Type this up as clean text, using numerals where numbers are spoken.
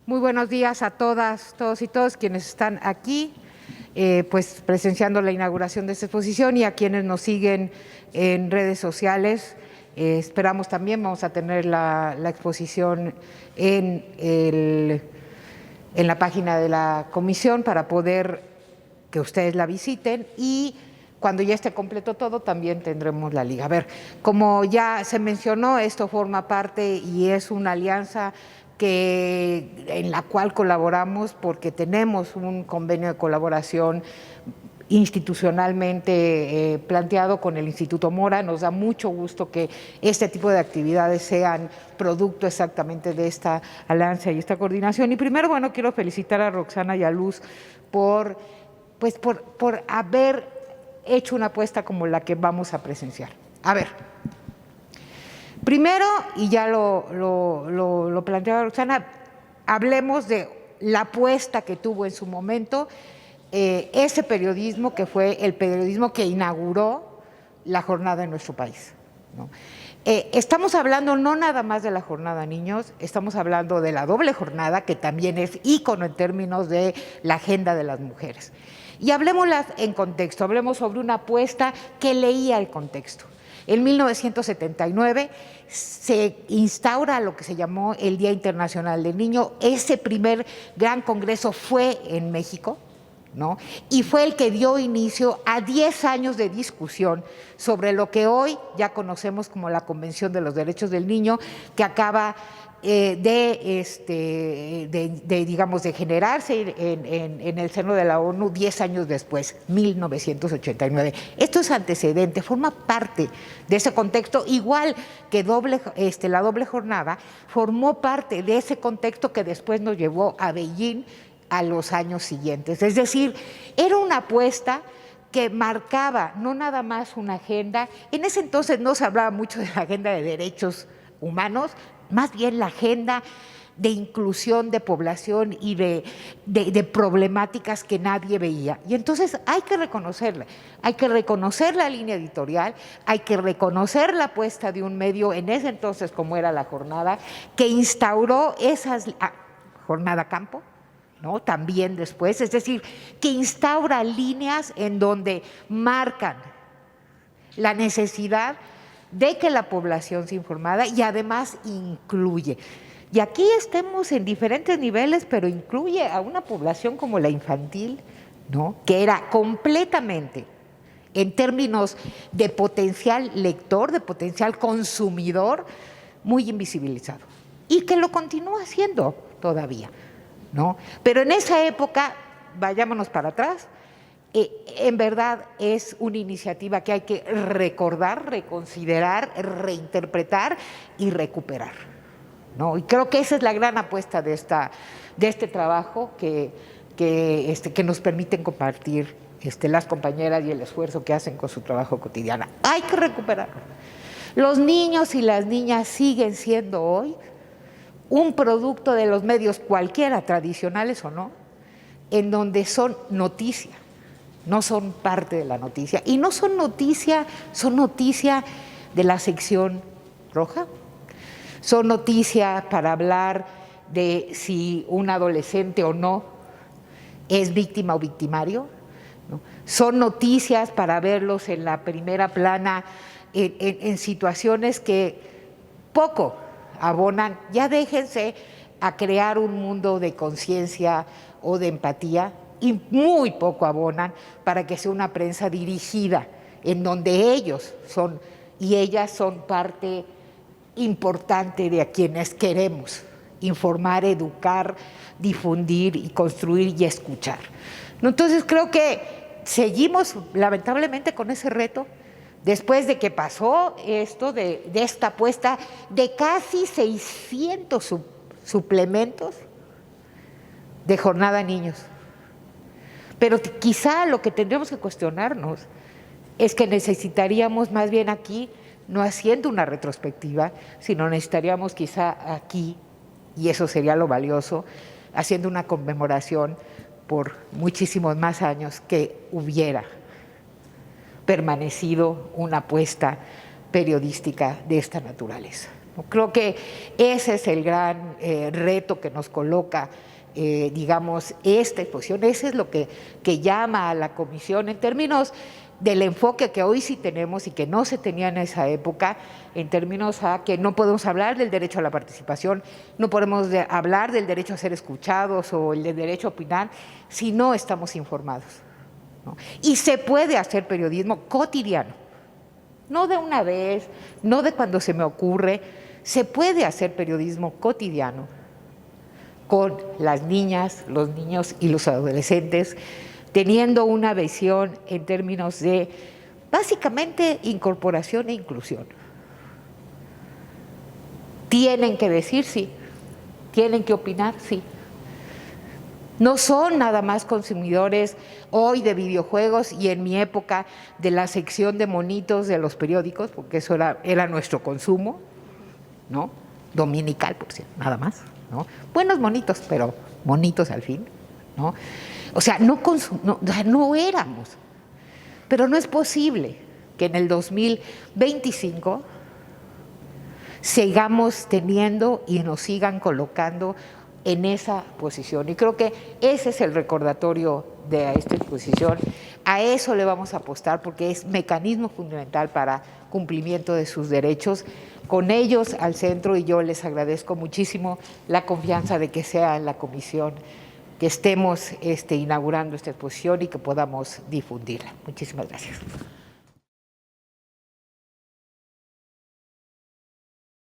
Muy buenos días a todas, todos y todos quienes están aquí, pues presenciando la inauguración de esta exposición, y a quienes nos siguen en redes sociales. Esperamos también, vamos a tener la exposición en la página de la comisión para poder que ustedes la visiten, y cuando ya esté completo todo también tendremos la liga. A ver, como ya se mencionó, esto forma parte y es una alianza en la cual colaboramos porque tenemos un convenio de colaboración institucionalmente planteado con el Instituto Mora. Nos da mucho gusto que este tipo de actividades sean producto exactamente de esta alianza y esta coordinación. Y primero, bueno, quiero felicitar a Roxana y a Luz por haber hecho una apuesta como la que vamos a presenciar. A ver, primero, y ya lo planteaba Roxana, hablemos de la apuesta que tuvo en su momento ese periodismo que fue el periodismo que inauguró la jornada en nuestro país, ¿no? Estamos hablando no nada más de la jornada niños, estamos hablando de la doble jornada, que también es ícono en términos de la agenda de las mujeres. Y hablemoslas en contexto, hablemos sobre una apuesta que leía el contexto. En 1979 se instaura lo que se llamó el Día Internacional del Niño. Ese primer gran congreso fue en México, ¿no? Y fue el que dio inicio a 10 años de discusión sobre lo que hoy ya conocemos como la Convención de los Derechos del Niño, que acaba de generarse en el seno de la ONU 10 años después, 1989. Esto es antecedente, forma parte de ese contexto, igual que la doble jornada formó parte de ese contexto que después nos llevó a Beijing a los años siguientes. Es decir, era una apuesta que marcaba no nada más una agenda. En ese entonces no se hablaba mucho de la agenda de derechos humanos, más bien la agenda de inclusión de población y de problemáticas que nadie veía. Y entonces hay que reconocerla, hay que reconocer la línea editorial, hay que reconocer la apuesta de un medio en ese entonces, como era La Jornada, que instauró Jornada Campo, ¿no? También después, es decir, que instaura líneas en donde marcan la necesidad de que la población sea informada y además incluye. Y aquí estemos en diferentes niveles, pero incluye a una población como la infantil, ¿no? Que era completamente, en términos de potencial lector, de potencial consumidor, muy invisibilizado. Y que lo continúa haciendo todavía, ¿no? Pero en esa época, vayámonos para atrás, en verdad es una iniciativa que hay que recordar, reconsiderar, reinterpretar y recuperar, ¿no? Y creo que esa es la gran apuesta de este trabajo que nos permiten compartir las compañeras y el esfuerzo que hacen con su trabajo cotidiano. Hay que recuperarlo. Los niños y las niñas siguen siendo hoy un producto de los medios, cualquiera, tradicionales o no, en donde son noticia, no son parte de la noticia. Y no son noticia de la sección roja, son noticia para hablar de si un adolescente o no es víctima o victimario, ¿no? Son noticias para verlos en la primera plana en situaciones que poco abonan. Ya déjense a crear un mundo de conciencia o de empatía, y muy poco abonan para que sea una prensa dirigida, en donde ellos son y ellas son parte importante de a quienes queremos informar, educar, difundir y construir y escuchar. Entonces creo que seguimos lamentablemente con ese reto, después de que pasó esto de esta apuesta de casi 600 suplementos de Jornada Niños. Pero quizá lo que tendríamos que cuestionarnos es que necesitaríamos más bien aquí, no haciendo una retrospectiva, sino necesitaríamos quizá aquí, y eso sería lo valioso, haciendo una conmemoración por muchísimos más años que hubiera permanecido una apuesta periodística de esta naturaleza. Creo que ese es el gran reto que nos coloca, digamos, esta exposición. Ese es lo que llama a la comisión en términos del enfoque que hoy sí tenemos y que no se tenía en esa época, en términos a que no podemos hablar del derecho a la participación, no podemos hablar del derecho a ser escuchados o el del derecho a opinar si no estamos informados, ¿no? Y se puede hacer periodismo cotidiano, no de una vez, no de cuando se me ocurre, se puede hacer periodismo cotidiano con las niñas, los niños y los adolescentes, teniendo una visión en términos de, básicamente, incorporación e inclusión. Tienen que decir sí, tienen que opinar sí. No son nada más consumidores hoy de videojuegos y en mi época de la sección de monitos de los periódicos, porque eso era nuestro consumo, ¿no? Dominical, por cierto, nada más, ¿no? Buenos monitos, pero monitos al fin, ¿no? O sea, no éramos. Pero no es posible que en el 2025 sigamos teniendo y nos sigan colocando en esa posición. Y creo que ese es el recordatorio de esta exposición. A eso le vamos a apostar porque es mecanismo fundamental para cumplimiento de sus derechos. Con ellos al centro, y yo les agradezco muchísimo la confianza de que sea en la comisión que estemos inaugurando esta exposición y que podamos difundirla. Muchísimas gracias.